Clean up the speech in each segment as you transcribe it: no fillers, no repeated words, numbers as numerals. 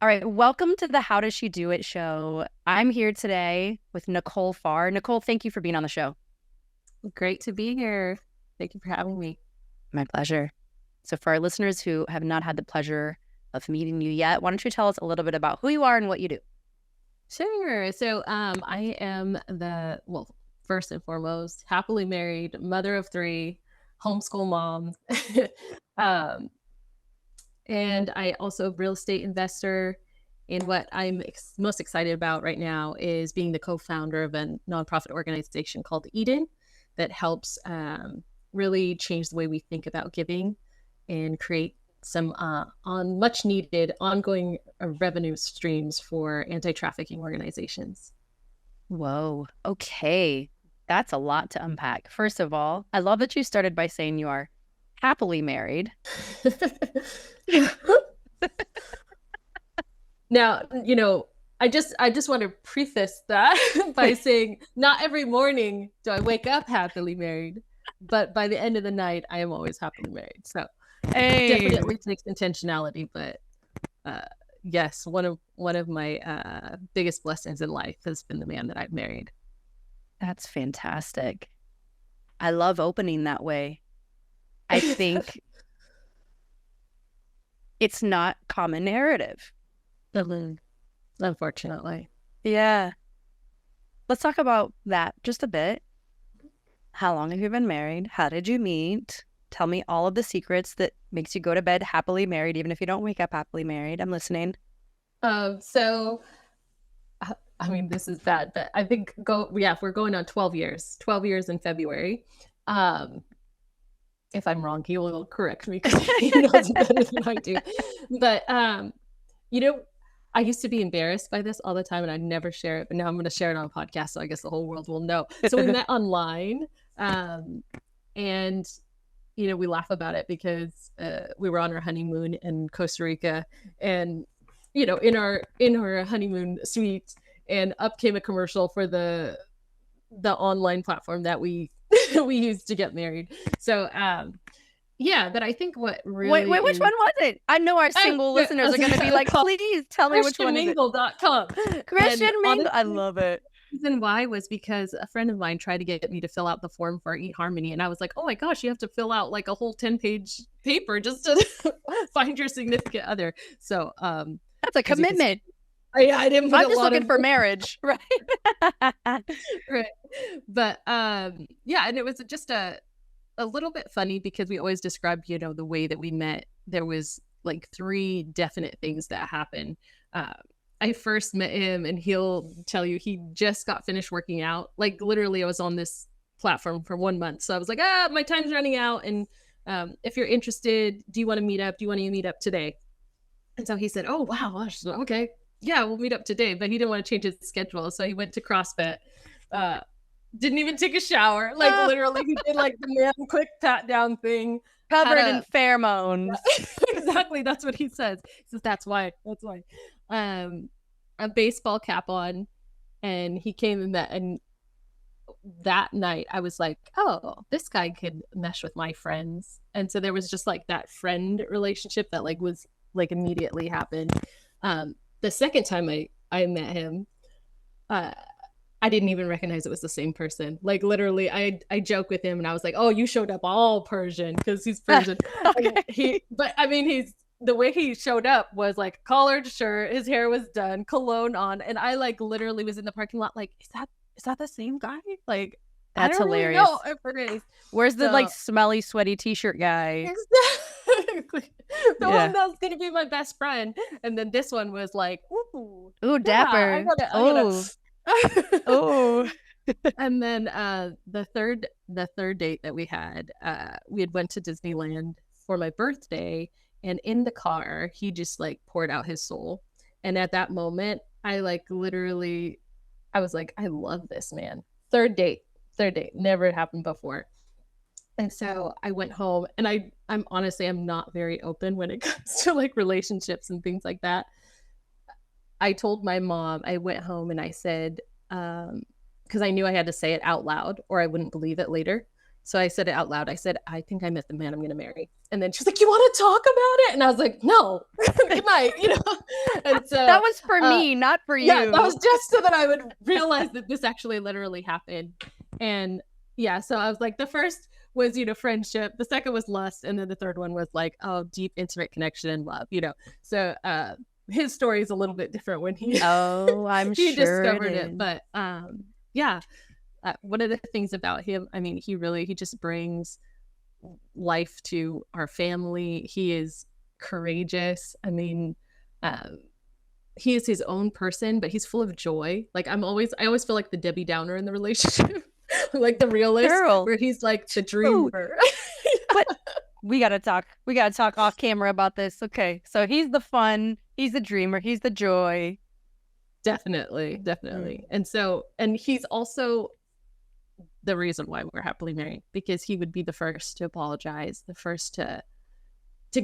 All right, welcome to the How Does She Do It show. I'm here today with Nicole Far. Nicole, thank you for being on the show. Great to be here. Thank you for having me. My pleasure. So for our listeners who have not had the pleasure of meeting you yet, why don't you tell us a little bit about who you are and what you do? Sure. So I am first and foremost, happily married, mother of three, homeschool mom. um, and I also real estate investor. And what I'm most excited about right now is being the co-founder of a nonprofit organization called Eden that helps really change the way we think about giving and create some on much needed ongoing revenue streams for anti-trafficking organizations. Whoa, okay. That's a lot to unpack. First of all, I love that you started by saying you are happily married. Now, I just want to preface that by saying not every morning do I wake up happily married, but by the end of the night, I am always happily married. So Hey, definitely takes intentionality, but uh, yes, one of my biggest blessings in life has been the man that I've married. that's fantastic. I love opening that way. I think it's not common narrative. Unfortunately. Yeah. Let's talk about that just a bit. How long have you been married? How did you meet? Tell me all of the secrets that makes you go to bed happily married, even if you don't wake up happily married. I'm listening. So I mean, this is bad, but I think we're going on 12 years, 12 years in February. Um, if I'm wrong, he will correct me because he knows better than I do. But you know, I used to be embarrassed by this all the time and I'd never share it, but now I'm going to share it on a podcast. So I guess the whole world will know. So we met online, and we laugh about it because we were on our honeymoon in Costa Rica, and in our honeymoon suite, and up came a commercial for the online platform that we we used to get married. So yeah, but I think what Wait, really which is one was it? I know our single listeners are going to be like, please tell me which one is it. ChristianMingle.com. Christian And Mingle. I honestly, love it. the reason why was because a friend of mine tried to get me to fill out the form for eHarmony, and I was like, oh my gosh, you have to fill out like a whole 10-page paper just to find your significant other. So That's a as you can see, commitment. I didn't put I'm a just lot looking of for marriage, right? right. But yeah, and it was just a little bit funny because we always described, the way that we met. There was like three definite things that happened. Uh, I first met him, and he'll tell you he just got finished working out. Like literally, I was on this platform for 1 month, so I was like, my time's running out, and if you're interested, do you want to meet up? Do you want to meet up today? And so he said, oh wow, gosh, okay, yeah, we'll meet up today. But he didn't want to change his schedule, so he went to CrossFit. Uh, didn't even take a shower. Like literally, he did like the man quick pat down thing. Had Covered in a pheromones. exactly. That's what he says. He says that's why. That's why. Um, a baseball cap on, and he came and met. And that night, I was like, oh, this guy could mesh with my friends. And so there was just like that friend relationship that like was like immediately happened. The second time I met him, uh, I didn't even recognize it was the same person. Like literally, I joke with him, and I was like, "Oh, you showed up all Persian because he's Persian." Okay. But I mean, the way he showed up was like collared shirt, his hair was done, cologne on, and I like literally was in the parking lot, like, is that the same guy? Like, I That's don't really hilarious. know if it is. Where's the like So smelly, sweaty t-shirt guy? exactly the one Yeah. that's gonna be my best friend, and then this one was like, "Ooh, Ooh, yeah, I dapper. gotta, Oh, oh. And then the third date that we had went to Disneyland for my birthday, and in the car he just like poured out his soul. And at that moment, I like literally, I was like, I love this man. Third date, never happened before. And so I went home, and I'm honestly, I'm not very open when it comes to like relationships and things like that. I told my mom, I went home and I said, because I knew I had to say it out loud or I wouldn't believe it later. So I said it out loud. I said, I think I met the man I'm going to marry. And then she's like, you want to talk about it? And I was like, no, good night, you know? And That so, was for me, not for yeah, that you. was just so that I would realize that this actually literally happened. And yeah, so I was like, the first was, you know, friendship. The second was lust. And then the third one was like, oh, deep, intimate connection and love, you know? So, his story is a little bit different when he Oh, I'm he sure it discovered it. is. But yeah, one of the things about him, I mean, he just brings life to our family. He is courageous. I mean, um, he is his own person, but he's full of joy. Like I always feel like the Debbie Downer in the relationship, like the realist, Girl, where he's like the true. dreamer. But we gotta talk. We gotta talk off camera about this. Okay. So he's the fun, he's the dreamer, he's the joy. Definitely, Mm. definitely. And so, and he's also the reason why we're happily married, because he would be the first to apologize, the first to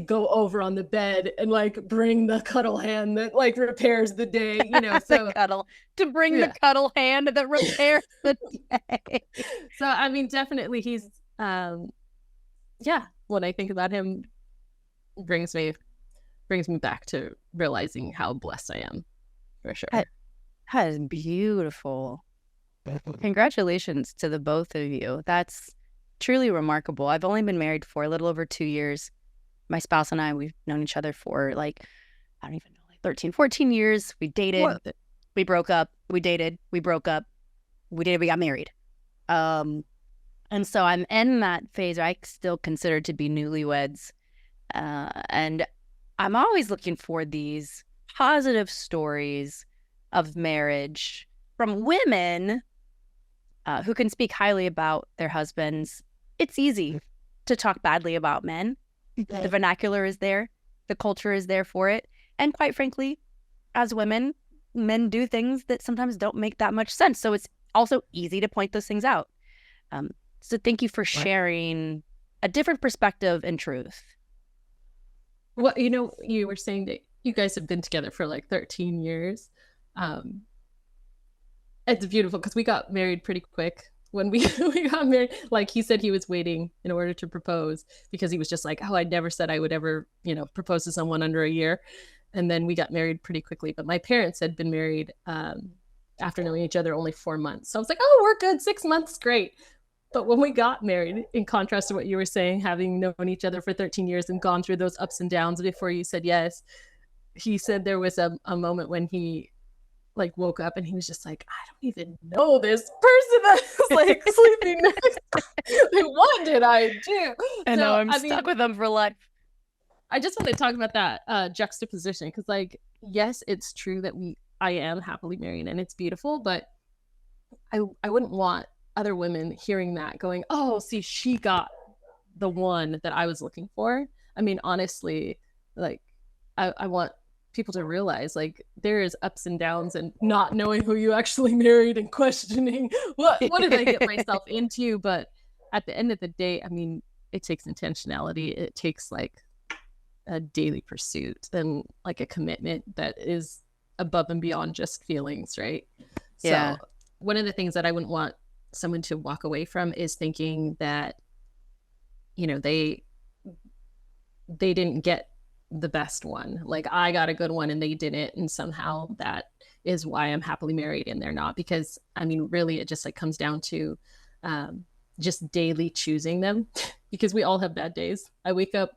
go over on the bed and like bring the cuddle hand that like repairs the day, you know. The So cuddle. To bring the yeah. cuddle hand that repairs the day. So I mean, definitely he's yeah, when I think about him, brings me back to realizing how blessed I am, for sure. That, that is beautiful. Congratulations to the both of you. That's truly remarkable. I've only been married for a little over 2 years. My spouse and I, we've known each other for like, I don't even know, like 13, 14 years. We dated, What? we broke up, we dated, we broke up, we got married. And so I'm in that phase where I still consider to be newlyweds. And I'm always looking for these positive stories of marriage from women who can speak highly about their husbands. It's easy to talk badly about men. The vernacular is there, the culture is there for it. And quite frankly, as women, men do things that sometimes don't make that much sense. So it's also easy to point those things out. So thank you for sharing a different perspective and truth. Well, you know, you were saying that you guys have been together for like 13 years. Um, it's beautiful because we got married pretty quick when we got married. Like he said he was waiting in order to propose because he was just like, oh, I never said I would ever, you know, propose to someone under a year. And then we got married pretty quickly. But my parents had been married after knowing each other only 4 months. So I was like, oh, we're good. 6 months, great. But when we got married, in contrast to what you were saying, having known each other for 13 years and gone through those ups and downs before you said yes, he said there was a moment when he like woke up and he was just like, I don't even know this person that's like sleeping next. Like, what did I do? And now So I'm I mean, stuck with them for life. I just want to talk about that juxtaposition because, like, yes, it's true that I am happily married and it's beautiful, but I wouldn't want other women hearing that going, oh, see, she got the one that I was looking for. I mean, honestly, like, I want people to realize like there is ups and downs and not knowing who you actually married and questioning what did I get myself into. But at the end of the day, I mean, it takes intentionality. It takes like a daily pursuit and like a commitment that is above and beyond just feelings, right? Yeah. So one of the things that I wouldn't want someone to walk away from is thinking that, you know, they didn't get the best one. Like I got a good one and they didn't, and somehow that is why I'm happily married and they're not. Because I mean, really, it just like comes down to just daily choosing them. Because we all have bad days. I wake up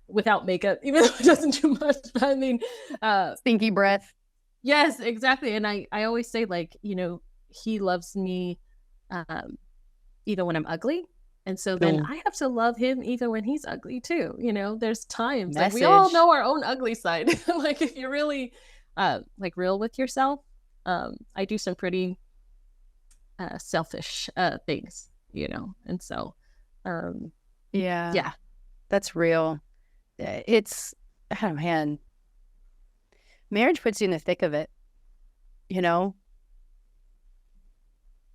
without makeup, even though it doesn't do much. But I mean, Stinky breath. yes, exactly. And I always say like, you know, he loves me even when I'm ugly. And so then Mm. I have to love him even when he's ugly too. You know, there's times like we all Message. know our own ugly side. Like if you're really like real with yourself, I do some pretty selfish things, you know. And so Yeah. yeah. That's real. It's, oh man, marriage puts you in the thick of it. You know,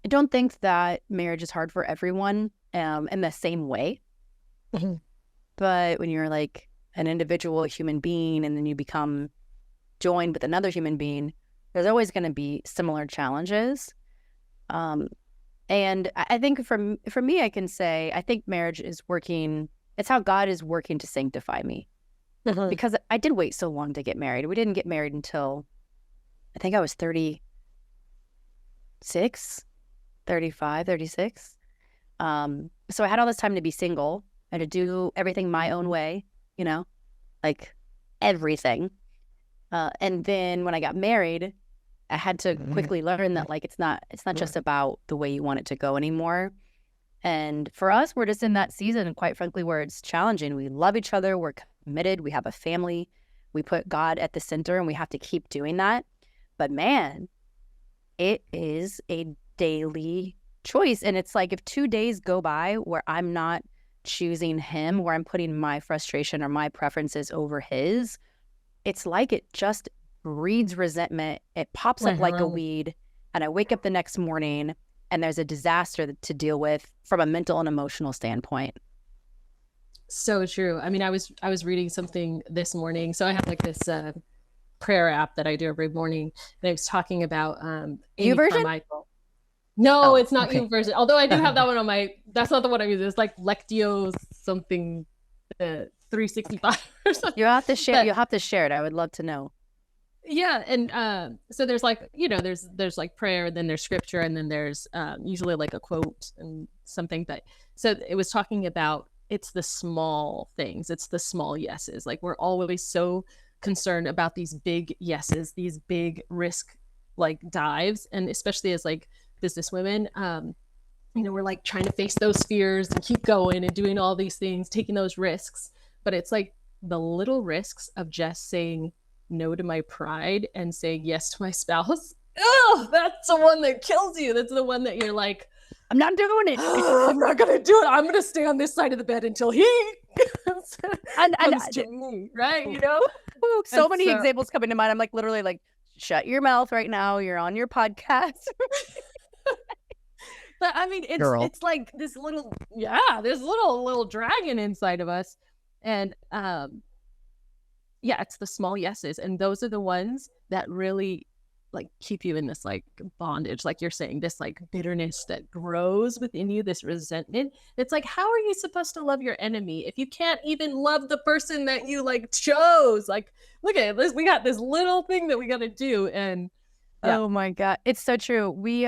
I don't think that marriage is hard for everyone in the same way. Mhm. But when you're like an individual human being and then you become joined with another human being, there's always going to be similar challenges. And I think for me, I can say, I think marriage is working. It's how God is working to sanctify me, because I did wait so long to get married. We didn't get married until I think I was 36, 35, 36. So I had all this time to be single and to do everything my own way, you know, like everything. And then when I got married, I had to quickly learn that like it's not just about the way you want it to go anymore. And for us, we're just in that season, quite frankly, where it's challenging. We love each other, we're committed, we have a family, we put God at the center, and we have to keep doing that. But man, it is a daily choice. And it's like if 2 days go by where I'm not choosing him, where I'm putting my frustration or my preferences over his, it's like it just breeds resentment. It pops up like a weed. And I wake up the next morning and there's a disaster to deal with from a mental and emotional standpoint. So true. I mean, I was reading something this morning. So I have like this prayer app that I do every morning, and I was talking about You Amy version? Carmichael. No, Oh, it's not okay. you version. Although I do have that one on my. That's not the one I use. It's like Lectio something, 365 or something. You'll have to share. But You'll have to share it. I would love to know. yeah, and so there's like there's like prayer, then there's scripture, and then there's usually like a quote and something. But so it was talking about it's the small things, it's the small yeses. Like we're always so concerned about these big yeses, these big risk like dives, and especially as like business women, we're like trying to face those fears and keep going and doing all these things, taking those risks. But it's like the little risks of just saying no to my pride and saying yes to my spouse. Oh, that's the one that kills you. That's the one that you're like, I'm not doing it. oh, I'm not gonna do it. I'm gonna stay on this side of the bed until he And comes to me, right? so And many so examples coming to mind. I'm like literally like, shut your mouth right now. You're on your podcast. but I mean, Girl. it's like this little dragon inside of us, and yeah, it's the small yeses, and those are the ones that really like keep you in this like bondage, like you're saying, this like bitterness that grows within you, this resentment. It's like, how are you supposed to love your enemy if you can't even love the person that you like chose? Like, look at this, we got this little thing that we got to do, and yeah. Oh my God. It's so true. We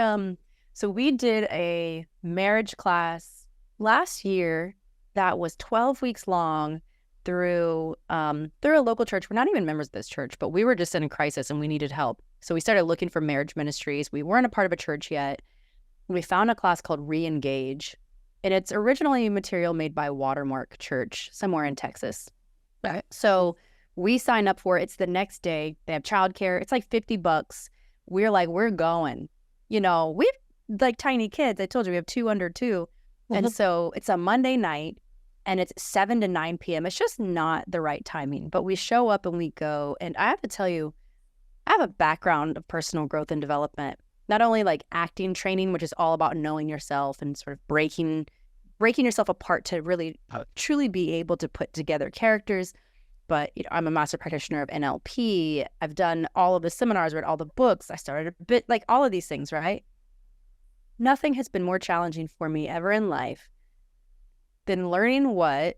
did a marriage class last year that was 12 weeks long through a local church. We're not even members of this church, but we were just in a crisis and we needed help. So we started looking for marriage ministries. We weren't a part of a church yet. We found a class called Re-Engage, and it's originally material made by Watermark Church somewhere in Texas. Right. So we sign up for it. It's the next day. They have childcare. It's like $50. We're like, we're going. We've like tiny kids. I told you we have 2 under 2. And so it's a Monday night and it's 7 to 9 p.m. It's just not the right timing. But we show up and we go. And I have to tell you, I have a background of personal growth and development, not only like acting training, which is all about knowing yourself and sort of breaking yourself apart to really truly be able to put together characters. But I'm a master practitioner of NLP. I've done all of the seminars, read all the books. I started a bit like all of these things, right? Nothing has been more challenging for me ever in life than learning what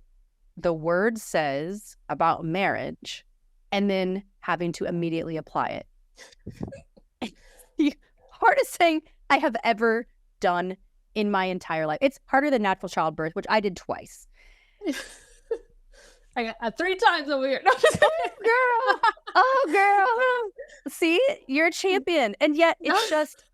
the word says about marriage and then having to immediately apply it. The hardest thing I have ever done in my entire life. It's harder than natural childbirth, which I did twice. I got 3 times over here. No, girl. See, you're a champion. And yet it's just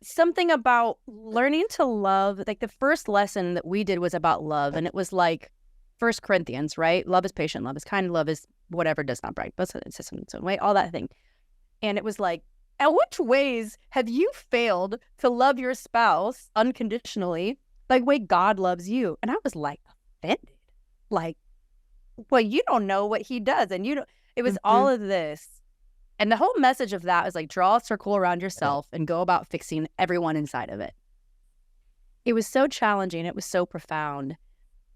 something about learning to love. Like the first lesson that we did was about love. And it was like 1 Corinthians, right? Love is patient, love is kind, love is whatever, does not brag, but it's in its own way, all that thing. And it was like, at which ways have you failed to love your spouse unconditionally, like way God loves you? And I was like offended. Like, well, you don't know what he does. And it was all of this. And the whole message of that is like, draw a circle around yourself and go about fixing everyone inside of it. It was so challenging. It was so profound.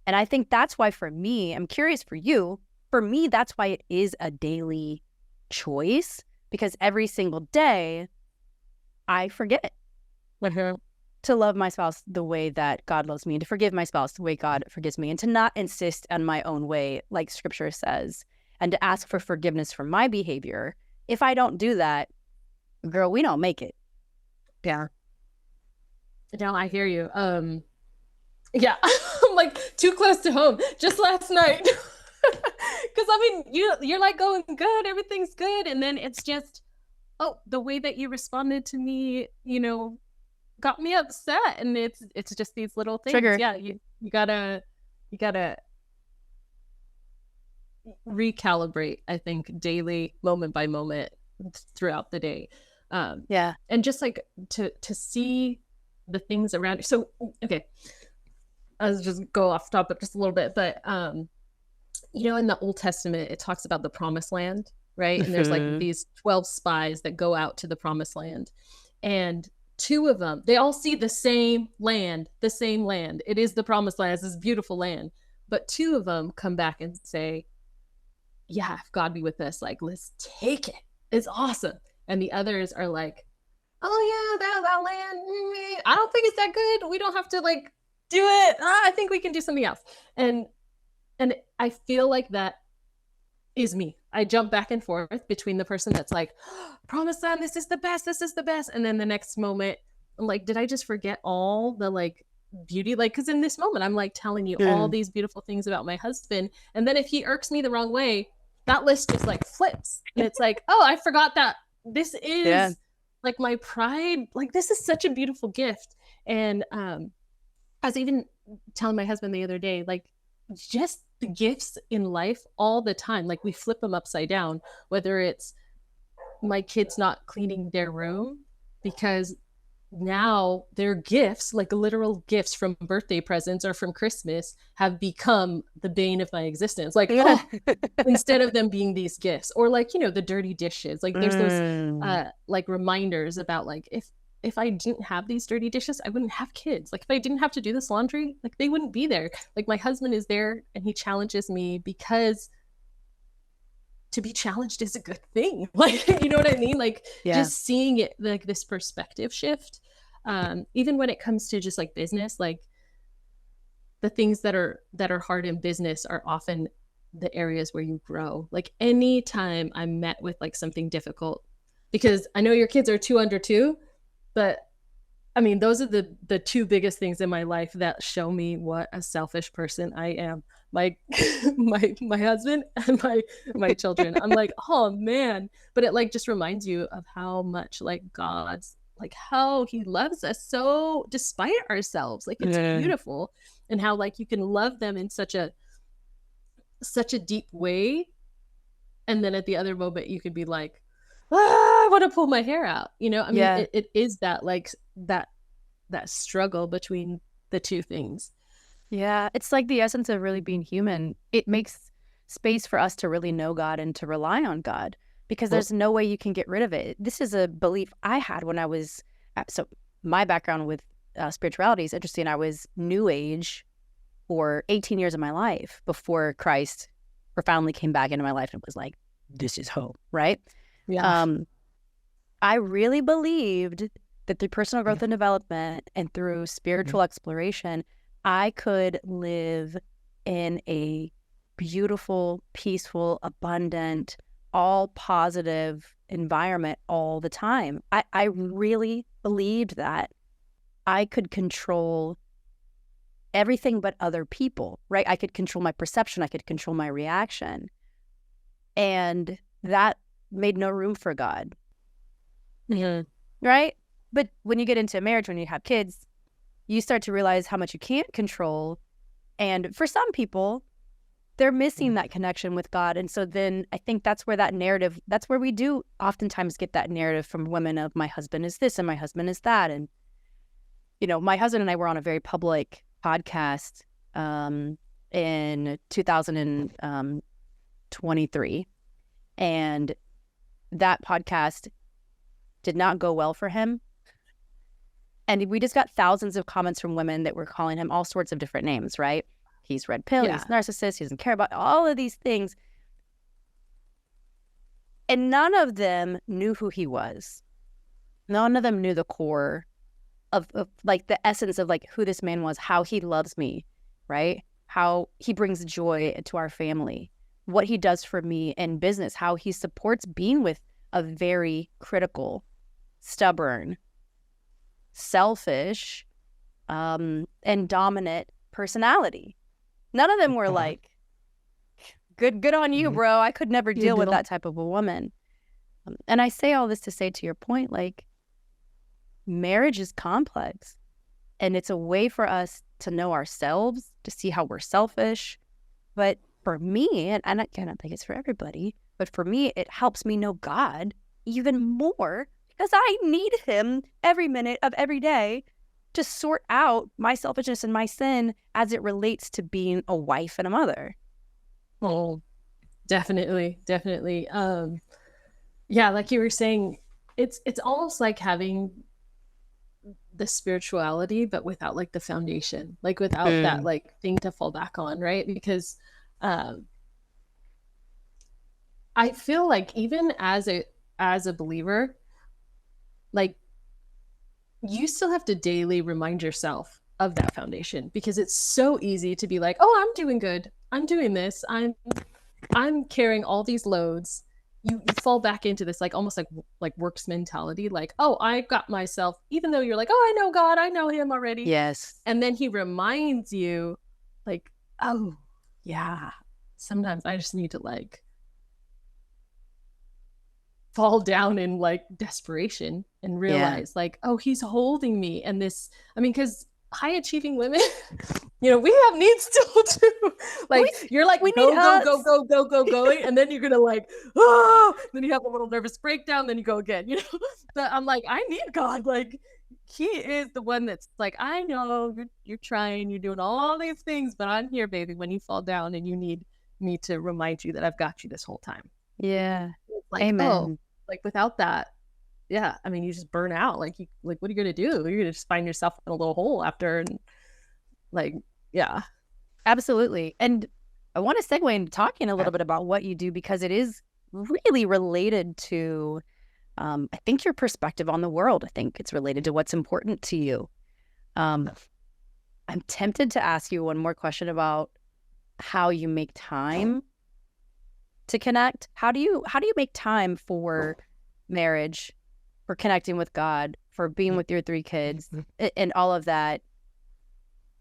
And I think that's why for me, I'm curious for you, for me, that's why it is a daily choice, because every single day I forget. to love my spouse the way that God loves me, and to forgive my spouse the way God forgives me, and to not insist on my own way, like scripture says, and to ask for forgiveness for my behavior. If I don't do that, girl, we don't make it. Yeah. No, I hear you. Yeah, I'm like too close to home. Just last night, because I mean, you're like going good, everything's good, and then it's just, oh, the way that you responded to me, got me upset, and it's just these little things. Trigger. Yeah, you gotta recalibrate, I think, daily, moment by moment, throughout the day. Yeah. And just like to see the things around you. So okay, I'll just go off topic just a little bit, but in the Old Testament, it talks about the promised land, right? And there's like these 12 spies that go out to the promised land, and two of them, they all see the same land. It is the promised land. It's this beautiful land. But two of them come back and say, yeah, if God be with us, like, let's take it. It's awesome. And the others are like, oh yeah, that land, I don't think it's that good. We don't have to like do it. I think we can do something else. And I feel like that is me. I jump back and forth between the person that's like, promise land, this is the best. And then the next moment, I'm like, did I just forget all the like beauty? Like, because in this moment, I'm like telling you all these beautiful things about my husband. And then if he irks me the wrong way, that list just like flips. And it's like, oh, I forgot that this is like my pride. Like, this is such a beautiful gift. And I was even telling my husband the other day, like, just the gifts in life all the time, like we flip them upside down, whether it's my kids not cleaning their room because now their gifts, like literal gifts from birthday presents or from Christmas, have become the bane of my existence. Like, oh, instead of them being these gifts, or like, the dirty dishes, like there's those like reminders about like, if I didn't have these dirty dishes, I wouldn't have kids. Like if I didn't have to do this laundry, like they wouldn't be there. Like my husband is there and he challenges me because to be challenged is a good thing. Like, you know what I mean? Like just seeing it, like this perspective shift. Even when it comes to just like business, like the things that are hard in business are often the areas where you grow. Like anytime I'm met with like something difficult, because I know your kids are 2 under 2, but I mean, those are the two biggest things in my life that show me what a selfish person I am. My my husband and my children. I'm like, oh man. But it like just reminds you of how much like God's, like how he loves us so despite ourselves. Like it's beautiful. And how like you can love them in such a deep way. And then at the other moment you could be like, I want to pull my hair out. I mean, it is that like that struggle between the two things. Yeah, it's like the essence of really being human. It makes space for us to really know God and to rely on God, because there's no way you can get rid of it. This is a belief I had when I was, so my background with spirituality is interesting. I was New Age for 18 years of my life before Christ profoundly came back into my life and was like, this is hope, right? Yeah. I really believed that through personal growth and development and through spiritual exploration, I could live in a beautiful, peaceful, abundant, all positive environment all the time. I really believed that I could control everything but other people, right? I could control my perception. I could control my reaction. And that made no room for God. Right? But when you get into a marriage, when you have kids, you start to realize how much you can't control. And for some people, they're missing that connection with God. And so then I think that's where that narrative, that's where we do oftentimes get that narrative from women of my husband is this and my husband is that. And, my husband and I were on a very public podcast in 2023. And that podcast did not go well for him. And we just got thousands of comments from women that were calling him all sorts of different names, right? He's red pill, he's narcissist, he doesn't care about all of these things. And none of them knew who he was. None of them knew the core of like the essence of like who this man was, how he loves me, right? How he brings joy to our family, what he does for me in business, how he supports being with a very critical, stubborn, selfish, and dominant personality. None of them were like, good on you, bro. I could never deal with that type of a woman. And I say all this to say, to your point, like, marriage is complex, and it's a way for us to know ourselves, to see how we're selfish. But for me, and I don't think it's for everybody, but for me, it helps me know God even more, because I need him every minute of every day to sort out my selfishness and my sin as it relates to being a wife and a mother. Oh, definitely. Yeah, like you were saying, it's almost like having the spirituality, but without like the foundation, like without that like thing to fall back on, right? Because I feel like even as a believer, like you still have to daily remind yourself of that foundation, because it's so easy to be like, oh, I'm doing good, I'm doing this, I'm carrying all these loads. You fall back into this like almost like works mentality, like, oh, I got myself, even though you're like, oh, I know God, I know him already. Yes. And then he reminds you like, oh yeah, sometimes I just need to like fall down in like desperation and realize like, oh, he's holding me. And this, I mean, because high achieving women, we have needs still too. Like you're like, we go, need go, going. And then you're going to like, oh, then you have a little nervous breakdown. Then you go again, but I'm like, I need God. Like he is the one that's like, I know you're trying, you're doing all these things, but I'm here, baby, when you fall down and you need me to remind you that I've got you this whole time. Yeah. Like, amen. Oh, like without that, yeah, I mean, you just burn out. Like what are you gonna do? You're gonna just find yourself in a little hole after, and like, yeah, absolutely. And I want to segue into talking a little bit about what you do, because it is really related to, I think, your perspective on the world. I think it's related to what's important to you. I'm tempted to ask you one more question about how you make time to connect. How do you make time for marriage, for connecting with God, for being with your 3 kids, and all of that,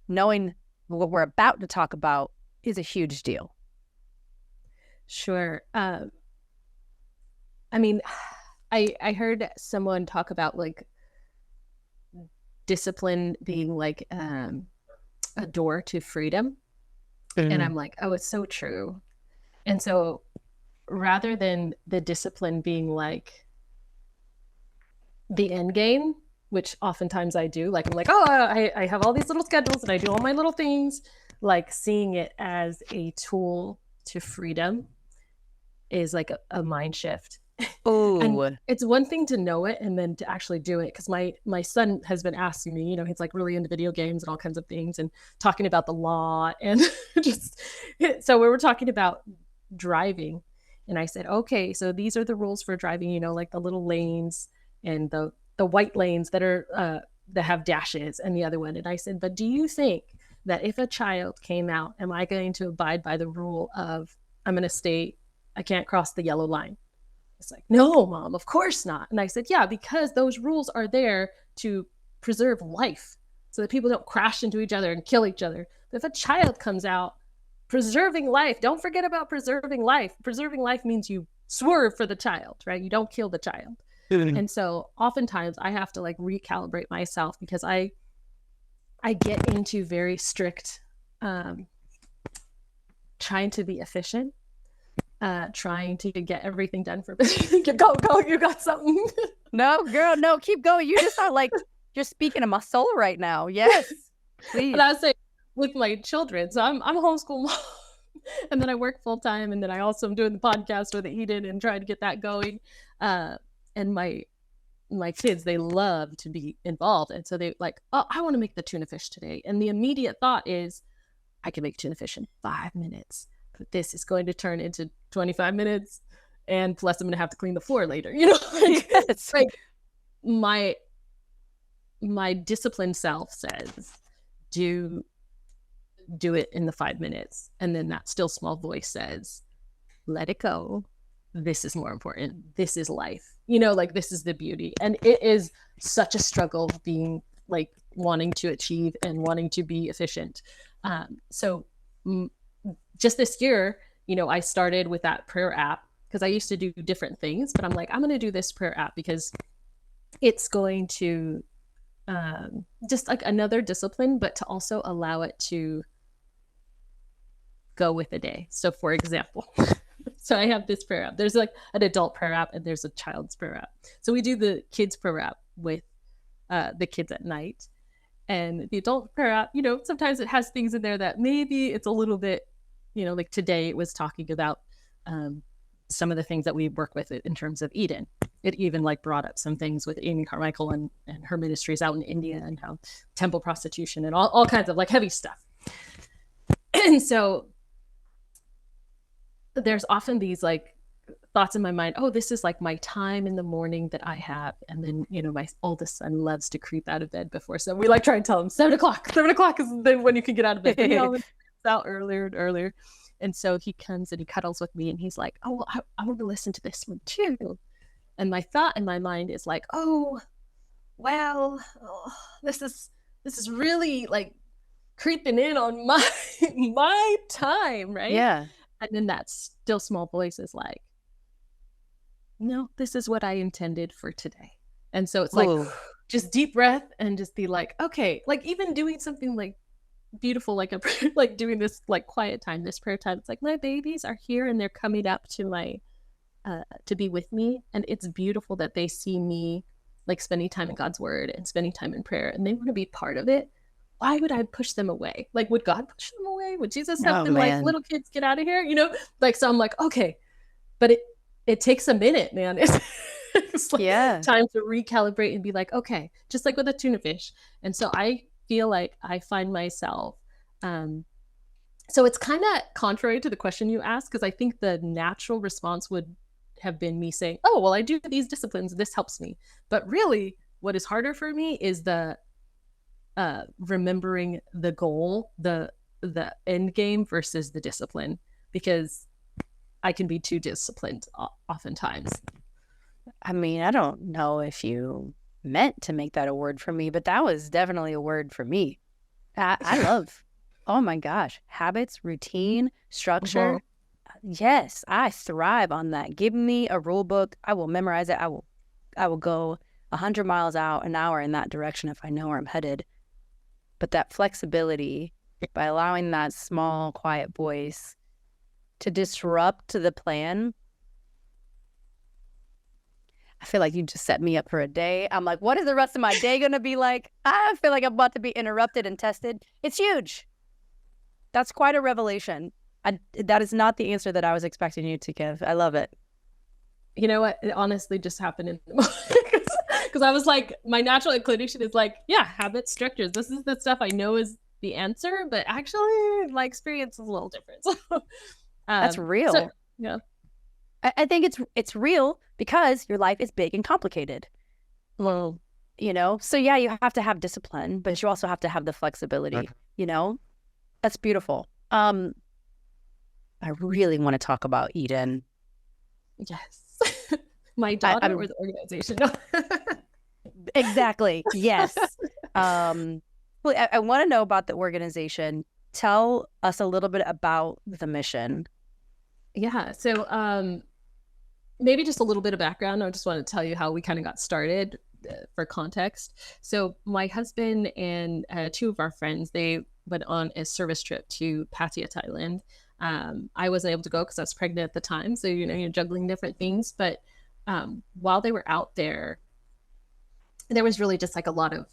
knowing what we're about to talk about is a huge deal? Sure. I mean, I heard someone talk about like discipline being like a door to freedom. And I'm like, oh, it's so true. And so rather than the discipline being like the end game, which oftentimes I do, like I'm like, oh, I have all these little schedules and I do all my little things, like seeing it as a tool to freedom is like a mind shift. Oh, and it's one thing to know it and then to actually do it, because my son has been asking me, he's like really into video games and all kinds of things and talking about the law and just, so we were talking about driving, and I said, okay, so these are the rules for driving, like the little lanes and the white lanes that are that have dashes, and the other one. And I said, but do you think that if a child came out, am I going to abide by the rule of I can't cross the yellow line? It's like, no, Mom, of course not. And I said, yeah, because those rules are there to preserve life so that people don't crash into each other and kill each other. But if a child comes out, preserving life, don't forget about preserving life. Preserving life means you swerve for the child, right? You don't kill the child. And so oftentimes I have to like recalibrate myself, because I get into very strict, trying to be efficient, trying to get everything done for me. Go, you got something. No, girl, no, keep going. You just are like, you're speaking to my soul right now. Yes, please. And I was saying with my children, so I'm a homeschool mom, and then I work full time, and then I also am doing the podcast with Eden and trying to get that going. And my kids, they love to be involved, and so they like, oh, I want to make the tuna fish today, and the immediate thought is, I can make tuna fish in 5 minutes, but this is going to turn into 25 minutes, and plus I'm going to have to clean the floor later. Yes. Like my my disciplined self says, do do it in the 5 minutes. And then that still small voice says, let it go. This is more important. This is life. Like this is the beauty. And it is such a struggle being like wanting to achieve and wanting to be efficient. So just this year, I started with that prayer app because I used to do different things, but I'm like, I'm going to do this prayer app because it's going to just like another discipline, but to also allow it to go with the day. So for example, so I have this prayer app. There's like an adult prayer app and there's a child's prayer app. So we do the kids prayer app with the kids at night. And the adult prayer app, sometimes it has things in there that maybe it's a little bit, like today it was talking about some of the things that we work with in terms of Eden. It even like brought up some things with Amy Carmichael and her ministries out in India and how temple prostitution and all kinds of like heavy stuff. And so there's often these like thoughts in my mind, oh, this is like my time in the morning that I have. And then, my oldest son loves to creep out of bed before. So we like try and tell him 7 o'clock is then when you can get out of bed. But it's out earlier and earlier. And so he comes and he cuddles with me and he's like, oh, well, I want to listen to this one too. And my thought in my mind is like, oh, well, this is really like creeping in on my time, right? Yeah. And then that still small voice is like, no, this is what I intended for today. And so it's like, just deep breath and just be like, okay, like even doing something like beautiful, like like doing this like quiet time, this prayer time. It's like my babies are here and they're coming up to my to be with me, and it's beautiful that they see me like spending time in God's word and spending time in prayer, and they want to be part of it. Why would I push them away? Like, would God push them away? Would Jesus have been like, little kids, get out of here? Like, so I'm like, okay, but it takes a minute, man. It's like time to recalibrate and be like, okay, just like with a tuna fish. And so I feel like I find myself, so it's kind of contrary to the question you asked, because I think the natural response would have been me saying, oh, well, I do these disciplines, this helps me. But really what is harder for me is the remembering the goal, the end game versus the discipline, because I can be too disciplined oftentimes. I mean, I don't know if you meant to make that a word for me, but that was definitely a word for me. I love, oh my gosh, habits, routine, structure. Uh-huh. Yes, I thrive on that. Give me a rule book. I will memorize it. I will go 100 miles an hour in that direction if I know where I'm headed. But that flexibility, by allowing that small, quiet voice to disrupt the plan, I feel like you just set me up for a day. I'm like, what is the rest of my day going to be like? I feel like I'm about to be interrupted and tested. It's huge. That's quite a revelation. That is not the answer that I was expecting you to give. I love it. You know what? It honestly just happened in the moment. Because I was like, my natural inclination is like, yeah, habits, structures. This is the stuff I know is the answer, but actually my experience is a little different. So, that's real. So, yeah. I think it's real because your life is big and complicated. Well, so yeah, you have to have discipline, but you also have to have the flexibility, That's beautiful. I really want to talk about Eden. Yes. My daughter or the organization. Exactly. Yes. Well, I want to know about the organization. Tell us a little bit about the mission. Yeah. So maybe just a little bit of background. I just want to tell you how we kind of got started for context. So my husband and two of our friends, they went on a service trip to Pattaya, Thailand. I wasn't able to go because I was pregnant at the time. So, you're juggling different things. But while they were out there was really just like a lot of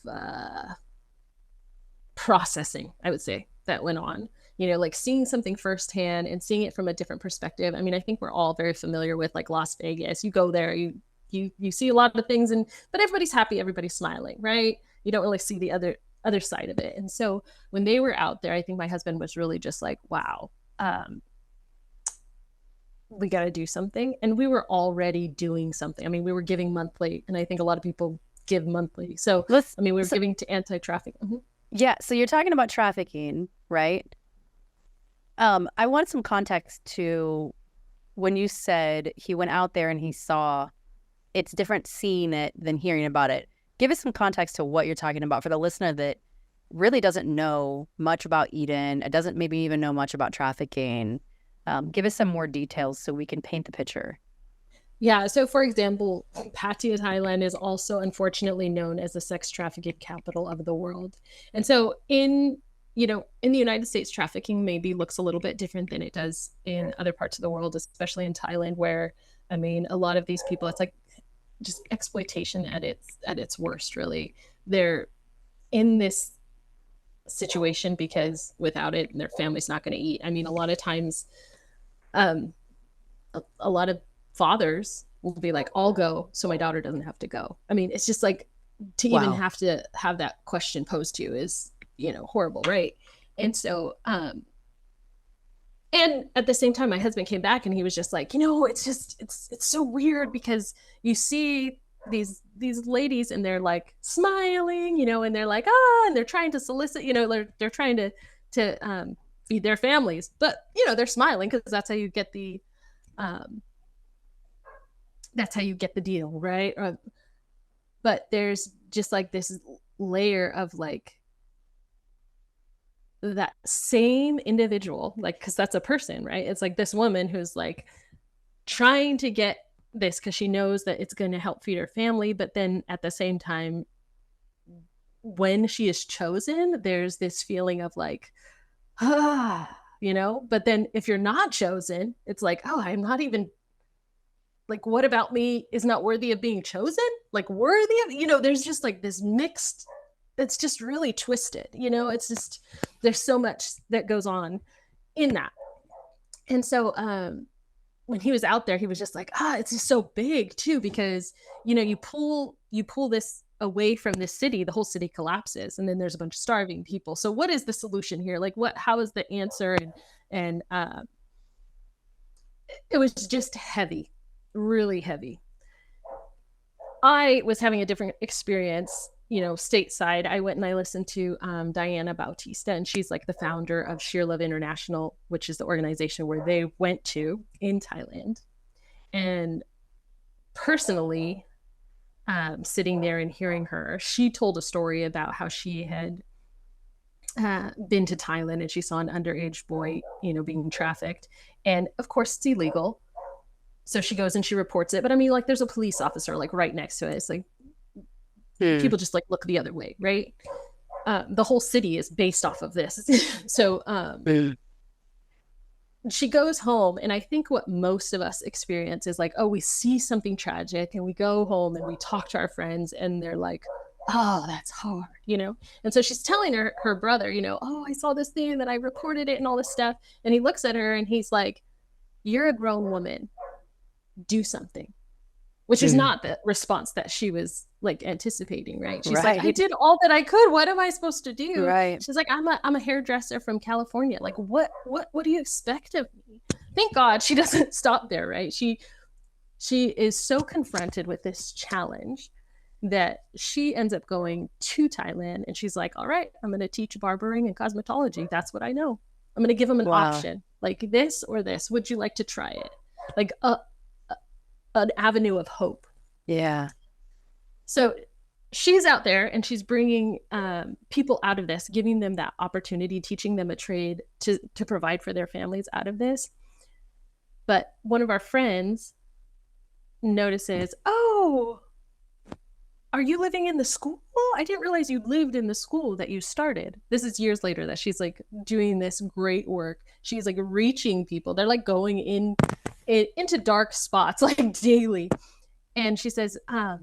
processing, I would say, that went on. Like seeing something firsthand and seeing it from a different perspective. I mean, I think we're all very familiar with like Las Vegas. You go there, you see a lot of things, but everybody's happy, everybody's smiling, right? You don't really see the other side of it. And so when they were out there, I think my husband was really just like, wow, we got to do something. And we were already doing something. I mean, we were giving monthly, and I think a lot of people give monthly. So, Let's I mean, we're so, giving to anti-trafficking. Mm-hmm. yeah, so you're talking about trafficking, right? I want some context to when you said he went out there and he saw it's different seeing it than hearing about it. Give us some context to what you're talking about for the listener that really doesn't know much about Eden. It doesn't maybe even know much about trafficking. Give us some more details so we can paint the picture. Yeah. So, for example, Pattaya, Thailand is also unfortunately known as the sex trafficking capital of the world. And so, in the United States, trafficking maybe looks a little bit different than it does in other parts of the world, especially in Thailand, where I mean, a lot of these people, it's like just exploitation at its worst. Really, they're in this situation because without it, their family's not going to eat. I mean, a lot of times, um, a lot of fathers will be like, I'll go so my daughter doesn't have to go. I mean, it's just like to even Wow. have to have that question posed to you is, horrible, right? And so, and at the same time, my husband came back and he was just like, it's just it's so weird because you see these ladies and they're like smiling, and they're like and they're trying to solicit, they're trying to feed their families, but they're smiling because um, that's how you get the deal, right? But there's just like this layer of like that same individual, like, because that's a person, right? It's like this woman who's like trying to get this because she knows that it's going to help feed her family. But then at the same time, when she is chosen, there's this feeling of like, but then if you're not chosen, it's like, oh, I'm not even like, what about me is not worthy of being chosen? Like, worthy of, there's just like this mixed, it's just really twisted, it's just, there's so much that goes on in that. And so, when he was out there, he was just like, it's just so big too, because, you pull this away from this city, the whole city collapses. And then there's a bunch of starving people. So what is the solution here? Like how is the answer? And it was just heavy, really heavy. I was having a different experience, stateside. I went and I listened to Diana Bautista, and she's like the founder of Sheer Love International, which is the organization where they went to in Thailand. And personally, sitting there and hearing her, she told a story about how she had been to Thailand and she saw an underage boy, being trafficked. And of course, it's illegal. So she goes and she reports it. But I mean, like, there's a police officer like right next to it. It's like people just like look the other way, right? The whole city is based off of this. So she goes home, and I think what most of us experience is like, oh, we see something tragic and we go home and we talk to our friends and they're like, oh, that's hard, And so she's telling her brother, oh, I saw this thing that I reported it and all this stuff. And he looks at her and he's like, you're a grown woman. Do something. Which is not the response that she was like anticipating, right? She's like, I did all that I could. What am I supposed to do? Right. She's like, I'm a hairdresser from California. Like, what do you expect of me? Thank God she doesn't stop there, right? She is so confronted with this challenge that she ends up going to Thailand, and she's like, all right, I'm going to teach barbering and cosmetology. That's what I know. I'm going to give them an option, like this or this. Would you like to try it? Like an avenue of hope. Yeah. So she's out there and she's bringing people out of this, giving them that opportunity, teaching them a trade to provide for their families out of this. But one of our friends notices, oh, are you living in the school? I didn't realize you lived in the school that you started. This is years later that she's like doing this great work. She's like reaching people. They're like going into dark spots like daily. And she says, oh,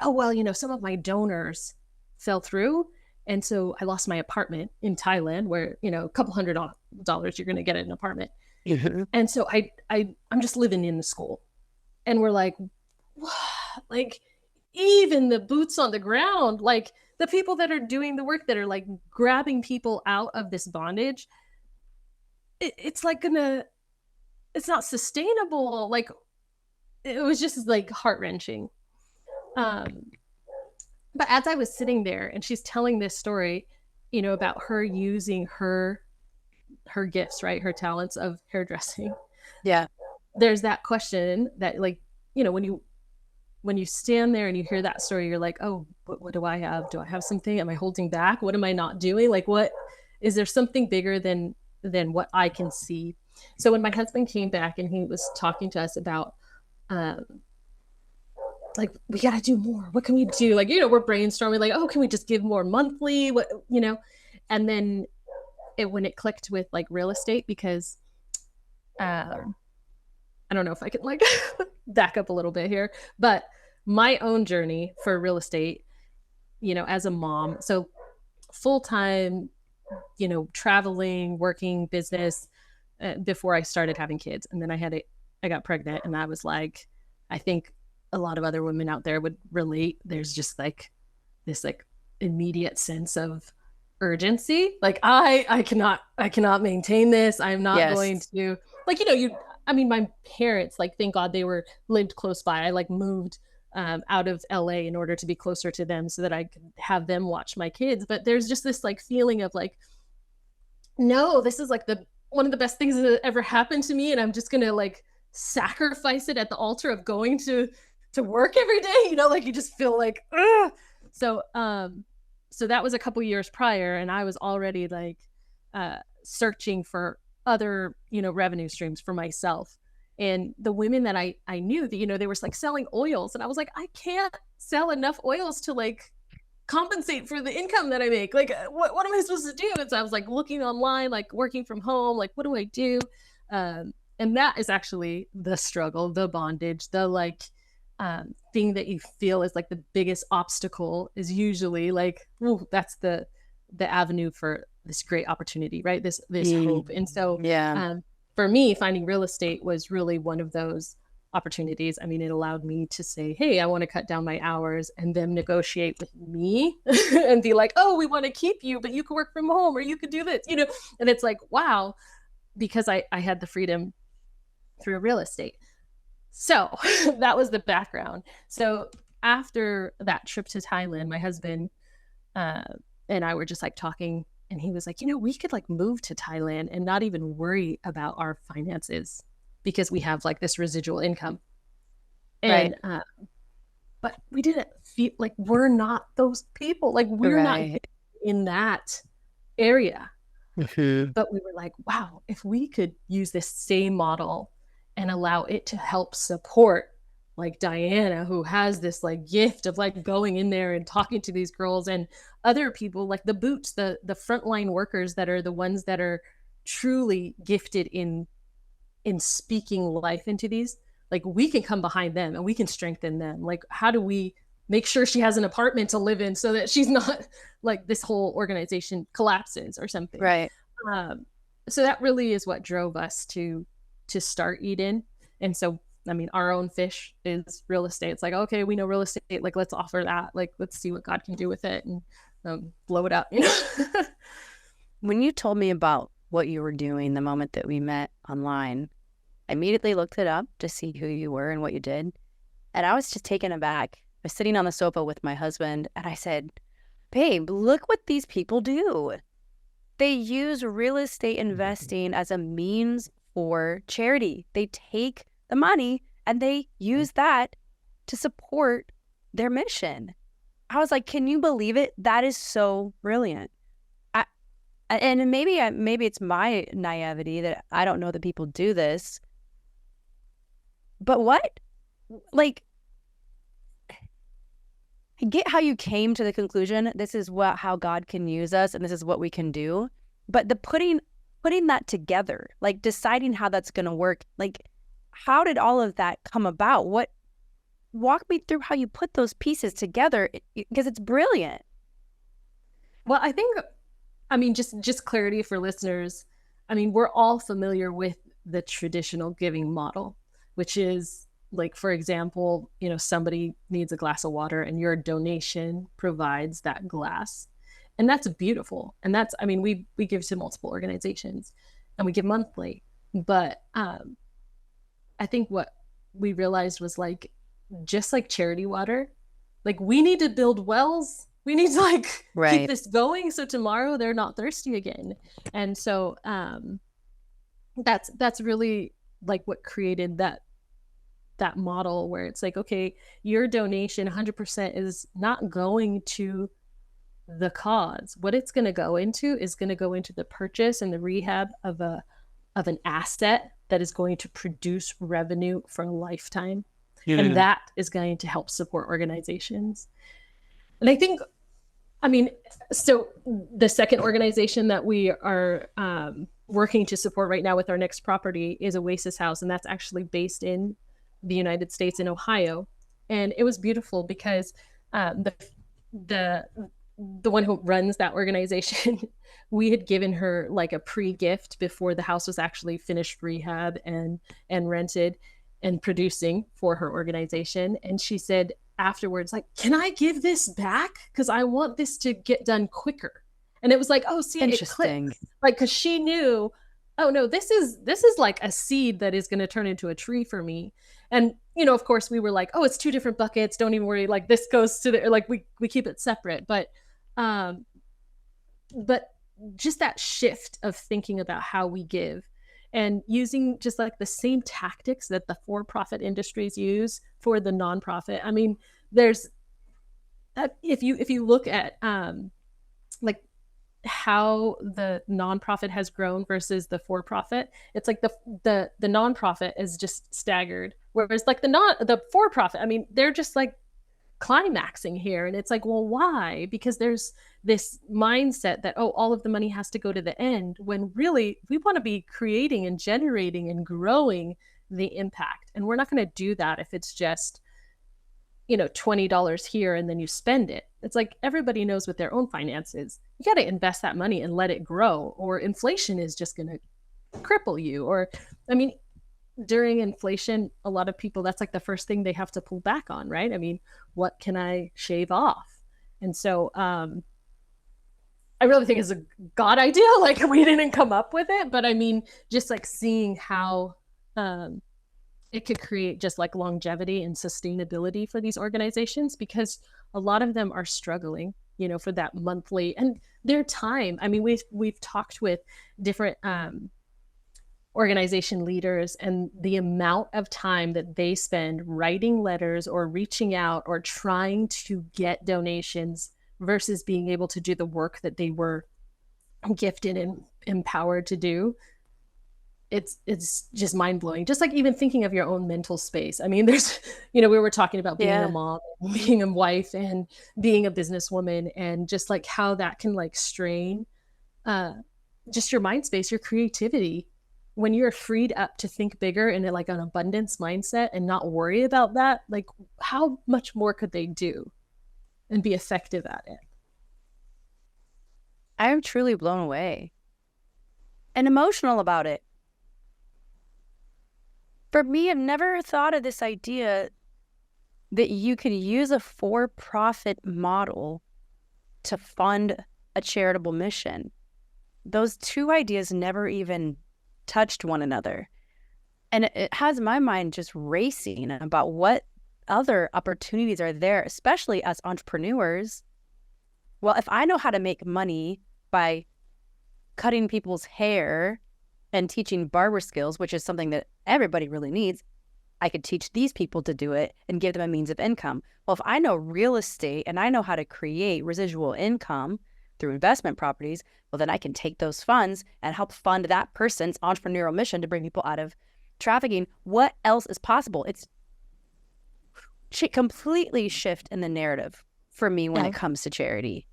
well, some of my donors fell through. And so I lost my apartment in Thailand where, a couple $100 you're going to get an apartment. And so I'm just living in the school. And we're like, what? Like, even the boots on the ground, like the people that are doing the work that are like grabbing people out of this bondage, it's like it's not sustainable. Like, it was just like heart-wrenching. But as I was sitting there and she's telling this story, about her using her gifts, right? Her talents of hairdressing. Yeah. There's that question that, like, when you stand there and you hear that story, you're like, oh, what do I have? Do I have something? Am I holding back? What am I not doing? Like, what is there something bigger than what I can see? So when my husband came back and he was talking to us about, um, like, we got to do more. What can we do? Like, we're brainstorming, like, oh, can we just give more monthly? And then when it clicked with like real estate, because um, I don't know if I can like back up a little bit here, but my own journey for real estate, as a mom, so full time, traveling, working, business, before I started having kids. And then I got pregnant, and I was like, I think a lot of other women out there would relate. There's just like this like immediate sense of urgency. Like I cannot maintain this. I'm not going Yes. to, like, my parents, like, thank God they lived close by. I like moved out of LA in order to be closer to them so that I could have them watch my kids. But there's just this like feeling of like, no, this is like the one of the best things that ever happened to me, and I'm just gonna like sacrifice it at the altar of going to work every day. Like, you just feel like, ugh. So that was a couple years prior, and I was already like searching for other revenue streams for myself. And the women that I knew, that they were like selling oils, and I was like, I can't sell enough oils to like compensate for the income that I make. Like, what am I supposed to do? And so I was like looking online, like working from home, like, what do I do? And that is actually the struggle, the bondage, the like thing that you feel is like the biggest obstacle is usually like, ooh, that's the avenue for this great opportunity, right? This hope. And so Yeah. for me, finding real estate was really one of those opportunities. I mean, it allowed me to say, hey, I want to cut down my hours, and then negotiate with me and be like, oh, we want to keep you, but you can work from home, or you could do this, and it's like, wow, because I had the freedom through real estate. So that was the background. So after that trip to Thailand, my husband uh, and I were just like talking, and he was like, we could like move to Thailand and not even worry about our finances because we have like this residual income. Right. And but we didn't feel like we're not those people. Like, we're not Right. in that area. Mhm. But we were like, wow, if we could use this same model and allow it to help support like Diana, who has this like gift of like going in there and talking to these girls, and other people like the boots, the frontline workers that are the ones that are truly gifted in speaking life into these, like, we can come behind them and we can strengthen them. Like, how do we make sure she has an apartment to live in so that she's not like this whole organization collapses or something? Right. um, so that really is what drove us to start Eden. And so, I mean, our own fish is real estate. It's like, okay, we know real estate, like, let's offer that, like, let's see what God can do with it, and blow it up. When you told me about what you were doing the moment that we met online, I immediately looked it up to see who you were and what you did. And I was just taken aback. I was sitting on the sofa with my husband, and I said, babe, look what these people do. They use real estate investing as a means for charity. They take the money and they use that to support their mission. I was like, can you believe it? That is so brilliant. And maybe it's my naivety that I don't know that people do this. But what? Like, I get how you came to the conclusion, this is how God can use us and this is what we can do. But the putting that together, like deciding how that's going to work, like, how did all of that come about? Walk me through how you put those pieces together, because it's brilliant. Well, I mean, just clarity for listeners. I mean, we're all familiar with the traditional giving model, which is like, for example, somebody needs a glass of water and your donation provides that glass. And that's beautiful. And that's, I mean, we give to multiple organizations and we give monthly. But I think what we realized was, like, just like charity water, Like, we need to build wells. We need to like keep Right. this going so tomorrow they're not thirsty again. And so that's really like what created that model where it's like, okay, your donation 100% is not going to the cause. What it's going to go into is going to go into the purchase and the rehab of an asset that is going to produce revenue for a lifetime. And that is going to help support organizations. And I think, I mean, so the second organization that we are working to support right now with our next property is Oasis House, and that's actually based in the United States in Ohio. And it was beautiful because the the one who runs that organization, we had given her like a pre-gift before the house was actually finished rehab and rented and producing for her organization. And she said afterwards, like, can I give this back? Because I want this to get done quicker. And it was like, oh, see, it Interesting. clicks. Like, because she knew, oh no, this is like a seed that is going to turn into a tree for me. And of course, we were like, oh, it's two different buckets. Don't even worry. Like, this goes to the, like, we keep it separate. Um, but just that shift of thinking about how we give and using just like the same tactics that the for-profit industries use for the nonprofit. I mean, there's if you look at like how the nonprofit has grown versus the for-profit, it's like the nonprofit is just staggered, whereas like the for-profit, I mean, they're just like climaxing here. And it's like, well, why? Because there's this mindset that, oh, all of the money has to go to the end, when really we want to be creating and generating and growing the impact. And we're not going to do that if it's just, $20 here and then you spend it. It's like everybody knows with their own finances, you got to invest that money and let it grow, or inflation is just going to cripple you. Or, I mean, during inflation, a lot of people, that's like the first thing they have to pull back on, right? I mean, what can I shave off? And so I really think it's a God idea. Like, we didn't come up with it, but I mean, just like seeing how it could create just like longevity and sustainability for these organizations, because a lot of them are struggling, for that monthly and their time. I mean, we've talked with different organization leaders, and the amount of time that they spend writing letters or reaching out or trying to get donations versus being able to do the work that they were gifted and empowered to do. It's just mind-blowing. Just like even thinking of your own mental space. I mean, there's, we were talking about being a Yeah. mom, being a wife, and being a businesswoman, and just like how that can like strain just your mind space, your creativity. When you're freed up to think bigger in like an abundance mindset and not worry about that, like, how much more could they do and be effective at it? I am truly blown away and emotional about it. For me, I've never thought of this idea that you could use a for-profit model to fund a charitable mission. Those two ideas never even touched one another. And it has my mind just racing about what other opportunities are there, especially as entrepreneurs. Well, if I know how to make money by cutting people's hair and teaching barber skills, which is something that everybody really needs, I could teach these people to do it and give them a means of income. Well, if I know real estate and I know how to create residual income through investment properties, well, then I can take those funds and help fund that person's entrepreneurial mission to bring people out of trafficking. What else is possible? It's completely shift in the narrative for me when it comes to charity.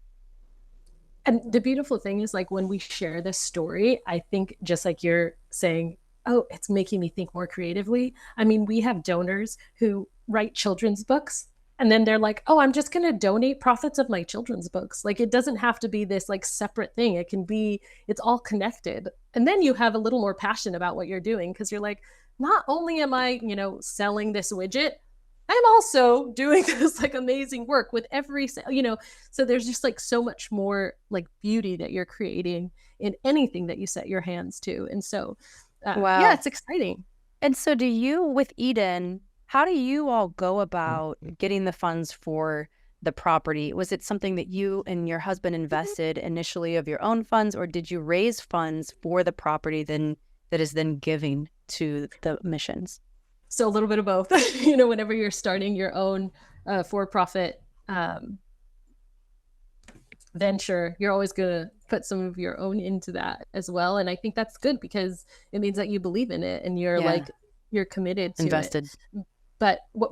And the beautiful thing is, like, when we share this story, I think just like you're saying, oh, it's making me think more creatively. I mean, we have donors who write children's books, and then they're like, oh, I'm just going to donate profits of my children's books. Like, it doesn't have to be this like separate thing. It can be, it's all connected. And then you have a little more passion about what you're doing, because you're like, not only am I, selling this widget, I'm also doing this like amazing work with every, so there's just like so much more like beauty that you're creating in anything that you set your hands to. And so, yeah, Wow. it's exciting. And so with Eden, how do you all go about getting the funds for the property? Was it something that you and your husband invested initially of your own funds, or did you raise funds for the property then that is then giving to the missions? So a little bit of both. You know, whenever you're starting your own for-profit venture, you're always going to put some of your own into that as well. And I think that's good because it means that you believe in it and you're Yeah, like, you're committed to it. invested. But what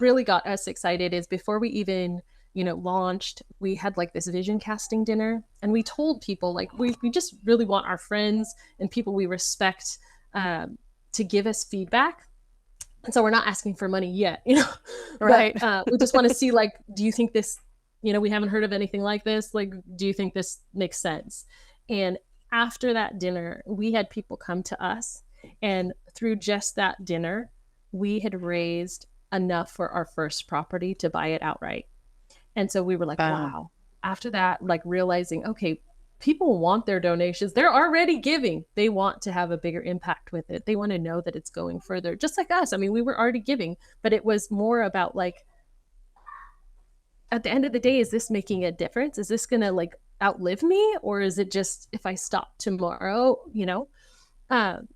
really got us excited is before we even, you know, launched, we had like this vision casting dinner, and we told people like we just really want our friends and people we respect to give us feedback. And so we're not asking for money yet, you know, Right. but we just want to see like, do you think this, you know, we haven't heard of anything like this, like, do you think this makes sense? And after that dinner, we had people come to us, and through just that dinner, we had raised enough for our first property to buy it outright. And so we were like, Wow. wow. After that, like realizing, okay, people want their donations. They're already giving. They want to have a bigger impact with it. They want to know that it's going further, just like us. I mean, we were already giving, but it was more about like, at the end of the day, is this making a difference? Is this going to like outlive me? Or is it just if I stop tomorrow, you know? Um,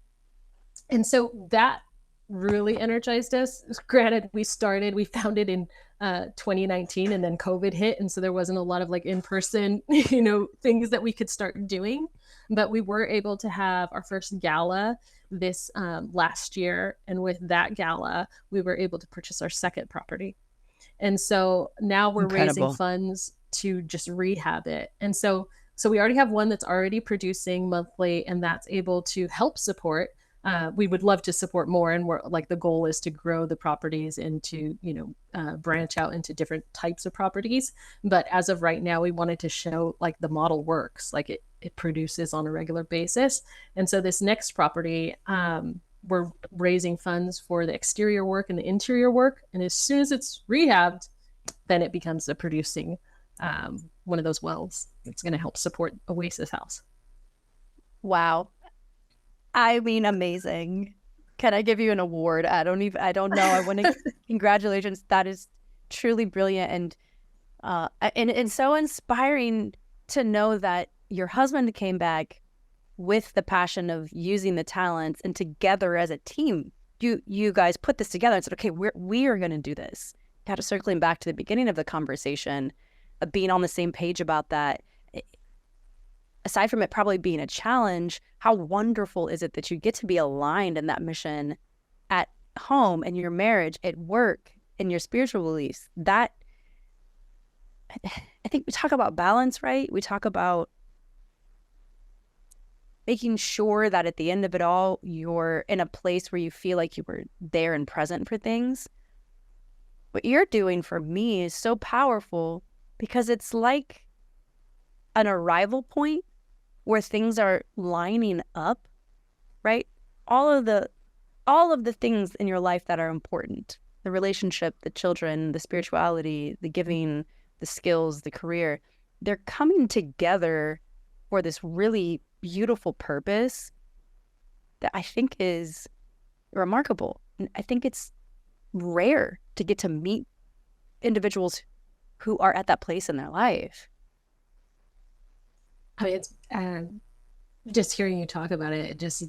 and so that really energized us. Granted, we founded in 2019, and then COVID hit, and so there wasn't a lot of like in person, you know, things that we could start doing. But we were able to have our first gala this last year, and with that gala, we were able to purchase our second property. And so now we're raising Incredible. funds to just rehab it. And so we already have one that's already producing monthly, and that's able to help support. We would love to support more, and we're like the goal is to grow the properties and to, you know, branch out into different types of properties. But as of right now, we wanted to show like the model works, like it produces on a regular basis. And so this next property, we're raising funds for the exterior work and the interior work, and as soon as it's rehabbed, then it becomes a producing one of those wells. It's going to help support Oasis House. Wow. I mean, amazing. Can I give you an award? I don't know. I want to, congratulations. That is truly brilliant and so inspiring to know that your husband came back with the passion of using the talents, and together as a team, you guys put this together and said, okay, we are going to do this. Kind of circling back to the beginning of the conversation, being on the same page about that. Aside from it probably being a challenge, how wonderful is it that you get to be aligned in that mission at home, in your marriage, at work, in your spiritual beliefs? That, I think we talk about balance, right? We talk about making sure that at the end of it all, you're in a place where you feel like you were there and present for things. What you're doing for me is so powerful because it's like an arrival point where things are lining up, right? All of the things in your life that are important, the relationship, the children, the spirituality, the giving, the skills, the career, they're coming together for this really beautiful purpose that I think is remarkable. And I think it's rare to get to meet individuals who are at that place in their life. I mean, it's just hearing you talk about it, it just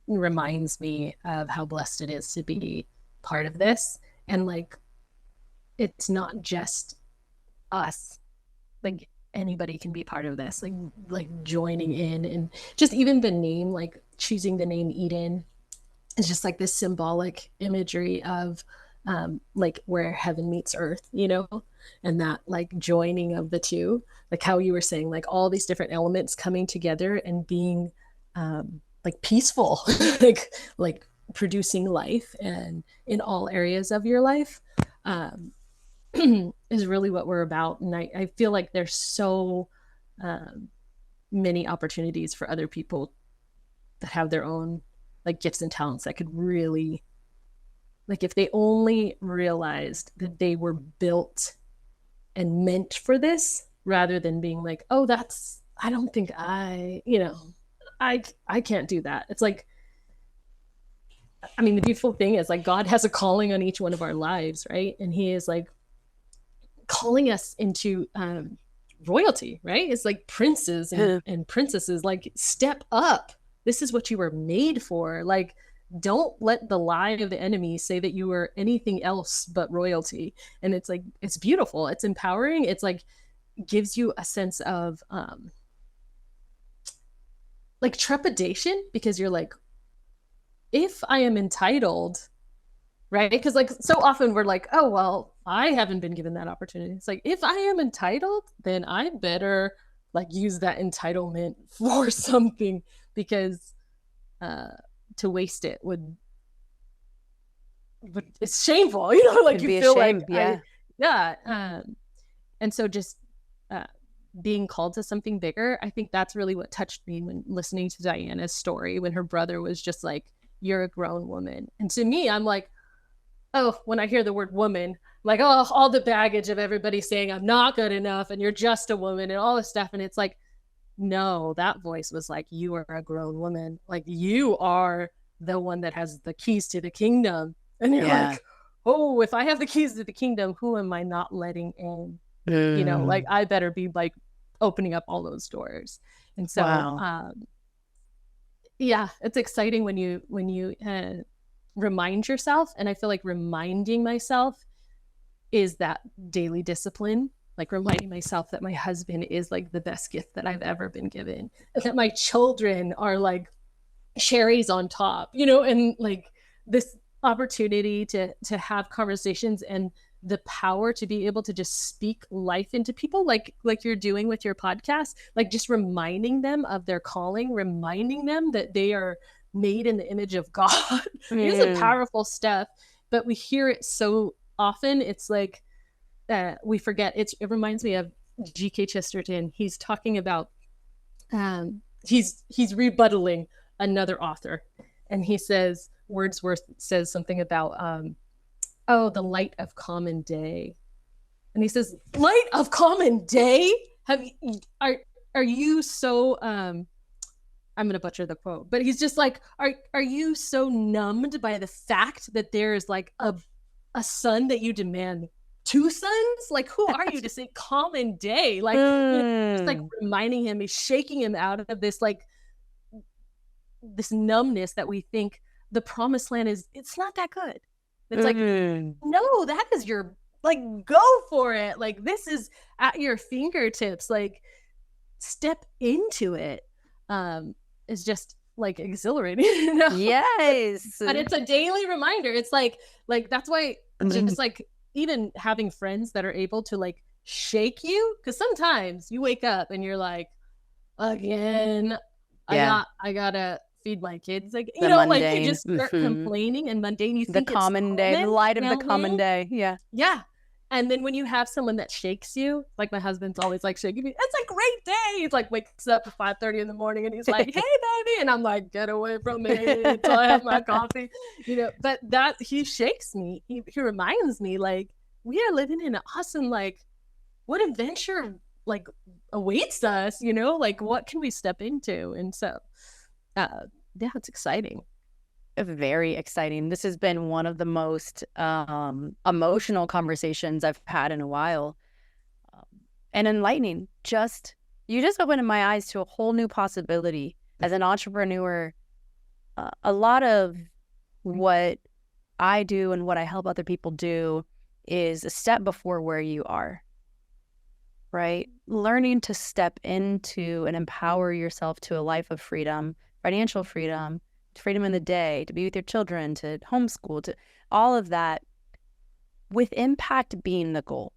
reminds me of how blessed it is to be part of this. And like, it's not just us, like anybody can be part of this, like joining in. And just even the name, like choosing the name Eden, is just like this symbolic imagery of like where heaven meets earth, you know, and that like joining of the two, like how you were saying, like all these different elements coming together and being like peaceful, like producing life and in all areas of your life. Um, is really what we're about. And I feel like there's so many opportunities for other people that have their own like gifts and talents that could really, like if they only realized that they were built and meant for this, rather than being like, oh, that's, I don't think I, you know, I can't do that. It's like, I mean, the beautiful thing is like God has a calling on each one of our lives, right? And he is like calling us into royalty, right? It's like princes and princesses, like, step up. This is what you were made for. Like, don't let the lie of the enemy say that you are anything else but royalty. And it's like, it's beautiful. It's empowering. It's like, gives you a sense of like trepidation, because you're like, if I am entitled, right? Because like so often we're like, oh, well, I haven't been given that opportunity. It's like, if I am entitled, then I better like use that entitlement for something, because to waste it would it's shameful, you know, like It'd you be a feel shame. like Yeah. and so just uh being called to something bigger, I think that's really what touched me when listening to Diana's story, when her brother was just like, you're a grown woman. And to me, I'm like, oh, when I hear the word woman, I'm like, oh, all the baggage of everybody saying I'm not good enough and you're just a woman and all this stuff. And it's like, no, that voice was like, you are a grown woman. Like, you are the one that has the keys to the kingdom. And you're Yeah. like, oh, if I have the keys to the kingdom, who am I not letting in? You know, like, Mm. I better be like opening up all those doors. And so, Wow. yeah, it's exciting when you remind yourself. And I feel like reminding myself is that daily discipline, like reminding myself that my husband is like the best gift that I've ever been given, and that my children are like cherries on top, you know, and like this opportunity to have conversations and the power to be able to just speak life into people, like you're doing with your podcast, like just reminding them of their calling, reminding them that they are made in the image of God. It is a Mm. powerful stuff, but we hear it so often. It's like we forget. It reminds me of G.K. Chesterton. He's talking about he's rebuttaling another author, and he says, Wordsworth says something about oh, the light of common day. And he says, light of common day? Have you, are you so I'm going to butcher the quote, but he's just like, are you so numbed by the fact that there's like a sun that you demand two suns? Like, who are you to say common day? Like, you know, just like Mm. reminding him, he's shaking him out of this like this numbness that we think the promised land is. It's not that good. It's like, Mm. no, that is your, like, go for it. Like, this is at your fingertips. Like, step into it. Is just like exhilarating, you know? Yes. But it's a daily reminder. It's like that's why just like even having friends that are able to like shake you, because sometimes you wake up and you're like, again, Yeah. I gotta feed my kids. Like, you The know, like you mundane. just start Hmm. complaining and mundane. You The think it's common day, the common. light of the common Mhm. day. Yeah. Yeah. And then when you have someone that shakes you, like my husband's always like shaking me, it's a great day. He's like wakes up at 5:30 in the morning and he's like, hey baby. And I'm like, get away from me until I have my coffee. You know, but that he shakes me. He reminds me like we are living in an awesome, like, what adventure like awaits us, you know, like what can we step into? And so yeah, it's exciting. Very exciting. This has been one of the most emotional conversations I've had in a while, um, and enlightening. You just opened my eyes to a whole new possibility. As an entrepreneur, a lot of what I do and what I help other people do is a step before where you are, right? Learning to step into and empower yourself to a life of freedom, financial freedom, freedom in the day, to be with your children, to homeschool, to all of that, with impact being the goal.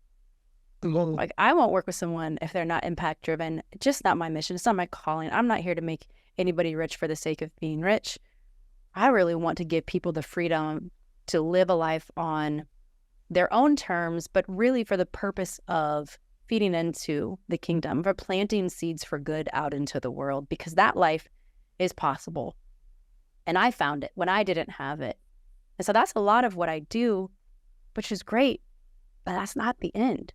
Like, I won't work with someone if they're not impact driven. It's just not my mission. It's not my calling. I'm not here to make anybody rich for the sake of being rich. I really want to give people the freedom to live a life on their own terms, but really for the purpose of feeding into the kingdom, for planting seeds for good out into the world, because that life is possible. And I found it when I didn't have it. And so that's a lot of what I do, which is great, but that's not the end.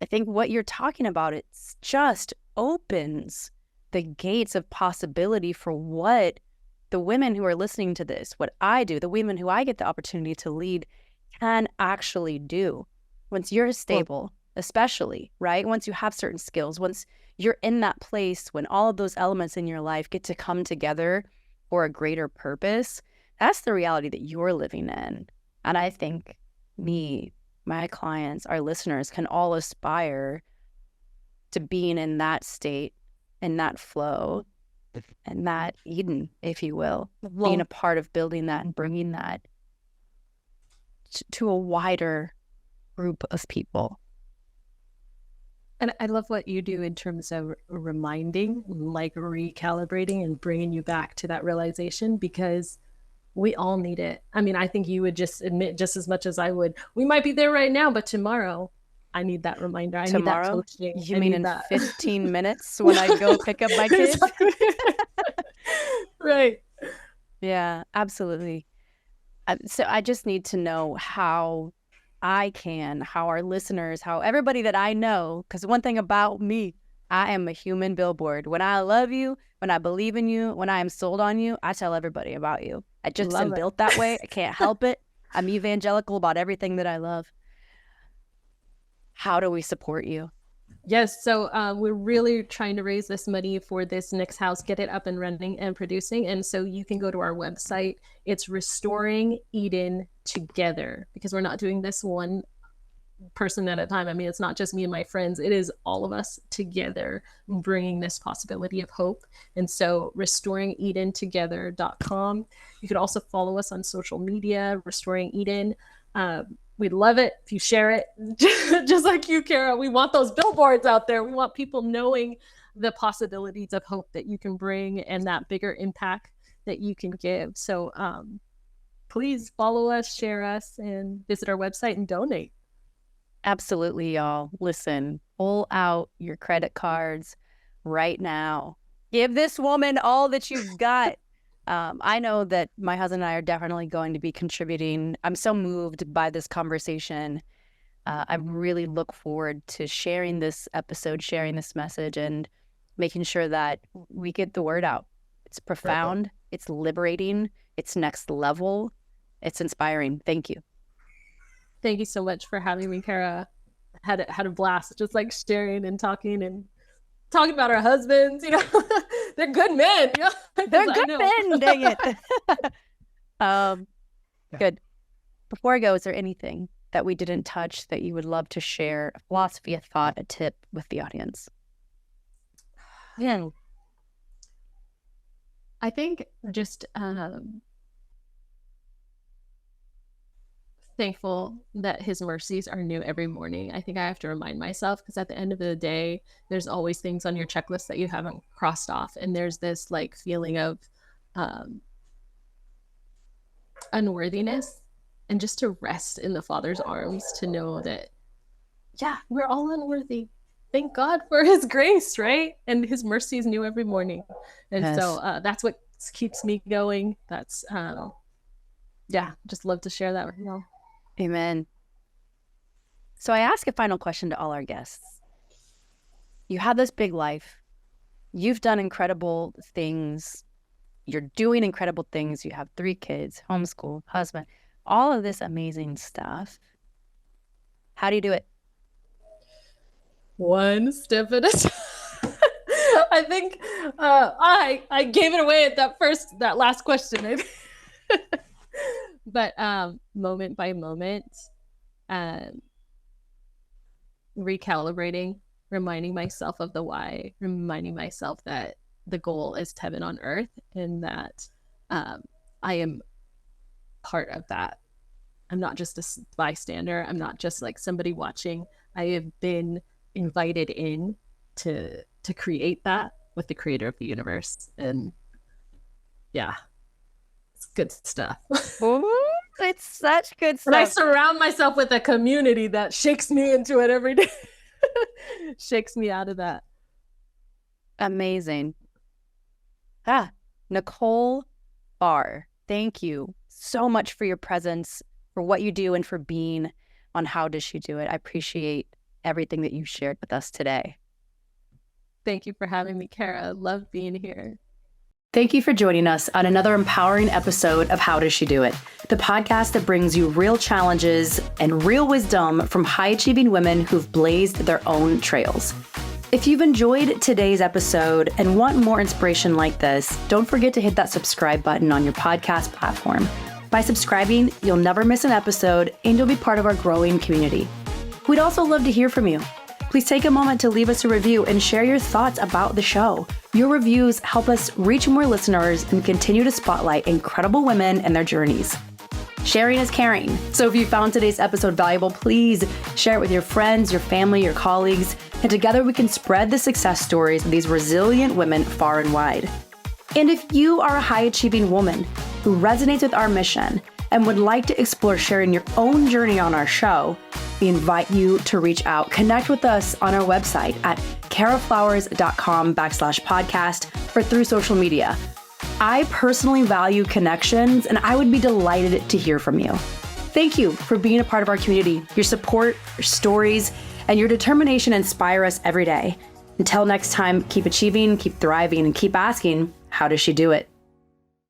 I think what you're talking about, it just opens the gates of possibility for what the women who are listening to this, what I do, the women who I get the opportunity to lead, can actually do. Once you're stable, especially, right? Once you have certain skills, once you're in that place when all of those elements in your life get to come together for a greater purpose, that's the reality that you're living in. And I think me, my clients, our listeners can all aspire to being in that state, in that flow, and that Eden, if you will, being a part of building that and bringing that to a wider group of people. And I love what you do in terms of reminding, like recalibrating and bringing you back to that realization, because we all need it. I mean, I think you would just admit just as much as I would. We might be there right now, but tomorrow I need that reminder. I need that Tomorrow? coaching. You I mean need in that. 15 minutes when I go pick up my kids? Right. Yeah, absolutely. So I just need to know how how our listeners, how everybody that I know, because one thing about me, I am a human billboard. When I love you, when I believe in you, when I am sold on you, I tell everybody about you. I just am Love it. built that way. I can't help it. I'm evangelical about everything that I love. How do we support you? Yes, so we're really trying to raise this money for this next house, get it up and running and producing. And so you can go to our website. It's Restoring Eden Together, because we're not doing this one person at a time. I mean, it's not just me and my friends, it is all of us together bringing this possibility of hope. And so restoringedentogether.com. You could also follow us on social media, Restoring Eden. We'd love it if you share it, just like you, Kara. We want those billboards out there. We want people knowing the possibilities of hope that you can bring and that bigger impact that you can give. So please follow us, share us, and visit our website and donate. Absolutely, y'all. Listen, pull out your credit cards right now. Give this woman all that you've got. I know that my husband and I are definitely going to be contributing. I'm so moved by this conversation. I really look forward to sharing this episode, sharing this message, and making sure that we get the word out. It's profound. It's liberating. It's next level. It's inspiring. Thank you. Thank you so much for having me, Kara. Had a blast, just like sharing and talking about our husbands. You know, they're good men. You know? They're good men. Dang it. Good. Before I go, is there anything that we didn't touch that you would love to share? A philosophy, a thought, a tip with the audience? Yeah. I think just thankful that his mercies are new every morning. I think I have to remind myself, because at the end of the day, there's always things on your checklist that you haven't crossed off. And there's this like feeling of unworthiness, and just to rest in the Father's arms, to know that, yeah, we're all unworthy. Thank God for his grace, right? And his mercy is new every morning. And Yes. so that's what keeps me going. That's, yeah, just love to share that with you all. Amen. So I ask a final question to all our guests. You have this big life. You've done incredible things. You're doing incredible things. You have 3 kids, homeschool, husband, all of this amazing stuff. How do you do it? One step at a time. I think I gave it away at that last question, maybe. But moment by moment, recalibrating, reminding myself of the why, reminding myself that the goal is heaven on earth, and that I am part of that. I'm not just a bystander. I'm not just like somebody watching. I have been invited in to create that with the creator of the universe. And yeah, it's good stuff. Ooh, it's such good stuff. And I surround myself with a community that shakes me into it every day. Shakes me out of that. Amazing. Nicole Far, thank you so much for your presence, for what you do, and for being on How Does She Do It. I appreciate everything that you shared with us today. Thank you for having me, Kara. Love being here. Thank you for joining us on another empowering episode of How Does She Do It? The podcast that brings you real challenges and real wisdom from high-achieving women who've blazed their own trails. If you've enjoyed today's episode and want more inspiration like this, don't forget to hit that subscribe button on your podcast platform. By subscribing, you'll never miss an episode and you'll be part of our growing community. We'd also love to hear from you. Please take a moment to leave us a review and share your thoughts about the show. Your reviews help us reach more listeners and continue to spotlight incredible women and their journeys. Sharing is caring. So if you found today's episode valuable, please share it with your friends, your family, your colleagues, and together we can spread the success stories of these resilient women far and wide. And if you are a high-achieving woman who resonates with our mission and would like to explore sharing your own journey on our show, we invite you to reach out. Connect with us on our website at caraflowers.com/podcast or through social media. I personally value connections, and I would be delighted to hear from you. Thank you for being a part of our community. Your support, your stories, and your determination inspire us every day. Until next time, keep achieving, keep thriving, and keep asking, how does she do it?